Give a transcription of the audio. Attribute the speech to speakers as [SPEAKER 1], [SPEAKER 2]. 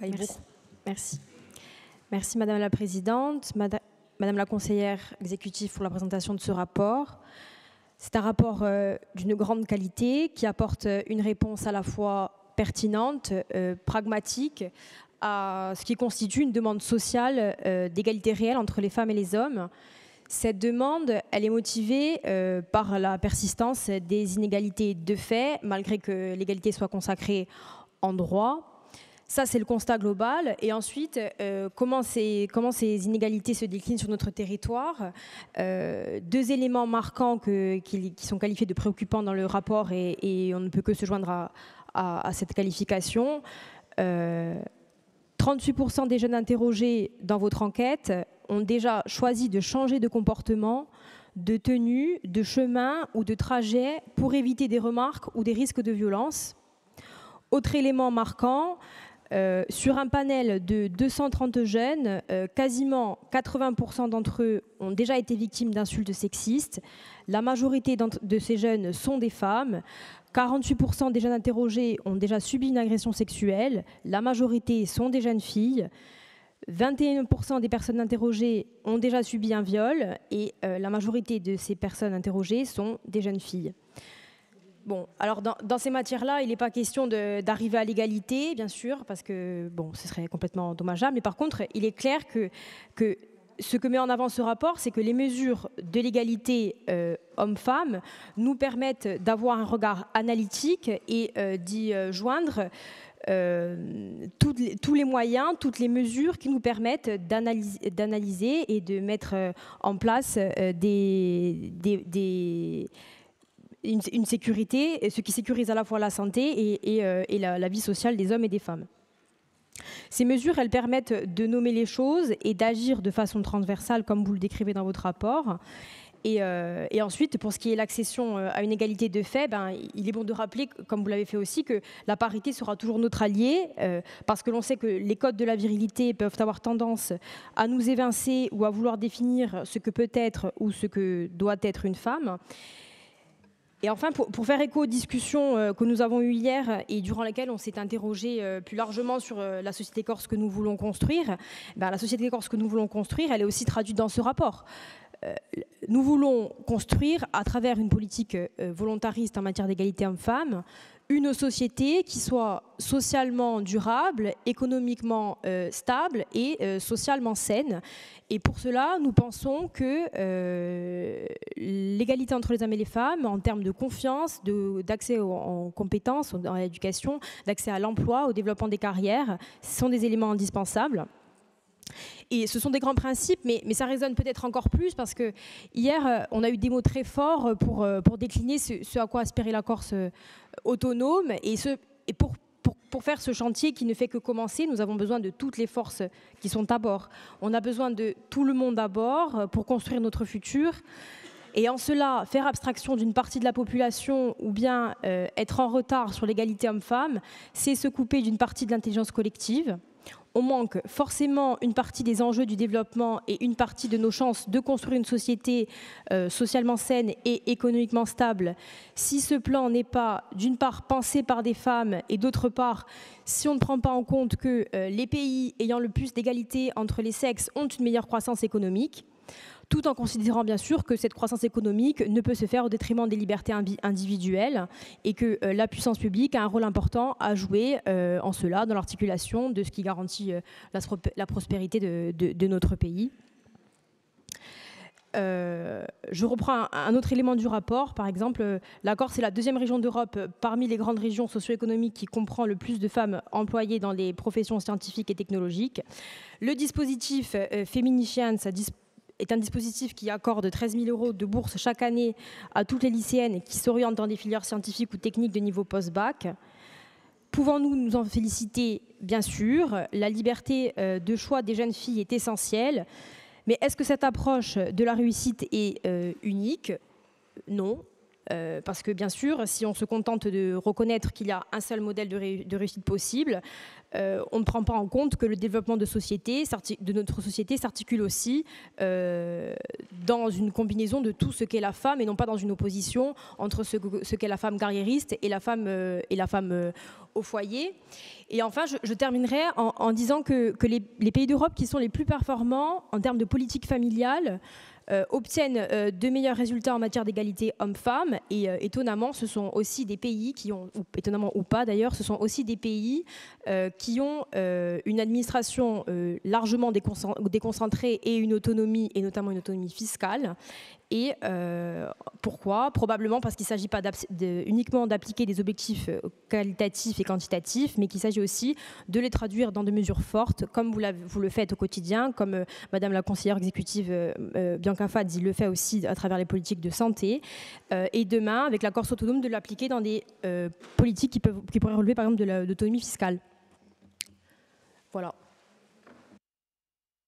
[SPEAKER 1] Merci. Merci. Merci Madame la Présidente, Madame la conseillère exécutive pour la présentation de ce rapport. C'est un rapport d'une grande qualité qui apporte une réponse à la fois pertinente, pragmatique, à ce qui constitue une demande sociale d'égalité réelle entre les femmes et les hommes. Cette demande, elle est motivée par la persistance des inégalités de fait, malgré que l'égalité soit consacrée en droit. Ça, c'est le constat global. Et ensuite, comment ces inégalités se déclinent sur notre territoire. Deux éléments marquants qui sont qualifiés de préoccupants dans le rapport et on ne peut que se joindre à cette qualification. 38% des jeunes interrogés dans votre enquête ont déjà choisi de changer de comportement, de tenue, de chemin ou de trajet pour éviter des remarques ou des risques de violence. Autre élément marquant, sur un panel de 230 jeunes, quasiment 80% d'entre eux ont déjà été victimes d'insultes sexistes. La majorité de ces jeunes sont des femmes. 48% des jeunes interrogés ont déjà subi une agression sexuelle. La majorité sont des jeunes filles. 21% des personnes interrogées ont déjà subi un viol et la majorité de ces personnes interrogées sont des jeunes filles. Bon, alors dans ces matières-là, il n'est pas question d'arriver à l'égalité, bien sûr, parce que bon, ce serait complètement dommageable. Mais par contre, il est clair que ce que met en avant ce rapport, c'est que les mesures de l'égalité hommes-femmes nous permettent d'avoir un regard analytique et d'y joindre tous les moyens, toutes les mesures qui nous permettent d'analyser et de mettre en place une sécurité, ce qui sécurise à la fois la santé et la vie sociale des hommes et des femmes. Ces mesures, elles permettent de nommer les choses et d'agir de façon transversale, comme vous le décrivez dans votre rapport. Et ensuite, pour ce qui est l'accession à une égalité de fait, il est bon de rappeler, comme vous l'avez fait aussi, que la parité sera toujours notre allié, parce que l'on sait que les codes de la virilité peuvent avoir tendance à nous évincer ou à vouloir définir ce que peut être ou ce que doit être une femme. Et enfin, pour faire écho aux discussions que nous avons eues hier et durant lesquelles on s'est interrogé plus largement sur la société corse que nous voulons construire, la société corse que nous voulons construire, elle est aussi traduite dans ce rapport. Nous voulons construire, à travers une politique volontariste en matière d'égalité hommes-femmes, une société qui soit socialement durable, économiquement stable et socialement saine. Et pour cela, nous pensons que l'égalité entre les hommes et les femmes, en termes de confiance, d'accès en compétences, dans l'éducation, d'accès à l'emploi, au développement des carrières, sont des éléments indispensables. Et ce sont des grands principes, mais ça résonne peut-être encore plus parce que hier, on a eu des mots très forts pour décliner ce à quoi aspirait la Corse autonome. Et pour faire ce chantier qui ne fait que commencer, nous avons besoin de toutes les forces qui sont à bord. On a besoin de tout le monde à bord pour construire notre futur. Et en cela, faire abstraction d'une partie de la population ou bien être en retard sur l'égalité homme-femme, c'est se couper d'une partie de l'intelligence collective. On manque forcément une partie des enjeux du développement et une partie de nos chances de construire une société socialement saine et économiquement stable si ce plan n'est pas, d'une part, pensé par des femmes et d'autre part, si on ne prend pas en compte que les pays ayant le plus d'égalité entre les sexes ont une meilleure croissance économique, tout en considérant bien sûr que cette croissance économique ne peut se faire au détriment des libertés individuelles et que la puissance publique a un rôle important à jouer en cela, dans l'articulation de ce qui garantit la prospérité de notre pays. Je reprends un autre élément du rapport. Par exemple, la Corse est la deuxième région d'Europe parmi les grandes régions socio-économiques qui comprend le plus de femmes employées dans les professions scientifiques et technologiques. Le dispositif Feminichance est un dispositif qui accorde 13 000 € de bourse chaque année à toutes les lycéennes qui s'orientent dans des filières scientifiques ou techniques de niveau post-bac. Pouvons-nous nous en féliciter? Bien sûr. La liberté de choix des jeunes filles est essentielle. Mais est-ce que cette approche de la réussite est unique? Non. Parce que bien sûr, si on se contente de reconnaître qu'il y a un seul modèle de réussite possible, on ne prend pas en compte que le développement de notre société s'articule aussi dans une combinaison de tout ce qu'est la femme et non pas dans une opposition entre ce qu'est la femme carriériste et la femme au foyer. Et enfin, je terminerai en disant que les pays d'Europe qui sont les plus performants en termes de politique familiale obtiennent de meilleurs résultats en matière d'égalité hommes-femmes et étonnamment, ce sont aussi des pays qui ont, étonnamment ou pas d'ailleurs, ce sont aussi des pays qui ont une administration largement déconcentrée et une autonomie, et notamment une autonomie fiscale. Et pourquoi? Probablement parce qu'il ne s'agit pas uniquement d'appliquer des objectifs qualitatifs et quantitatifs, mais qu'il s'agit aussi de les traduire dans des mesures fortes, comme vous le faites au quotidien, comme Madame la conseillère exécutive Bianca Fadzi le fait aussi à travers les politiques de santé. Et demain, avec la Corse autonome, de l'appliquer dans des politiques qui pourraient relever par exemple de l'autonomie fiscale.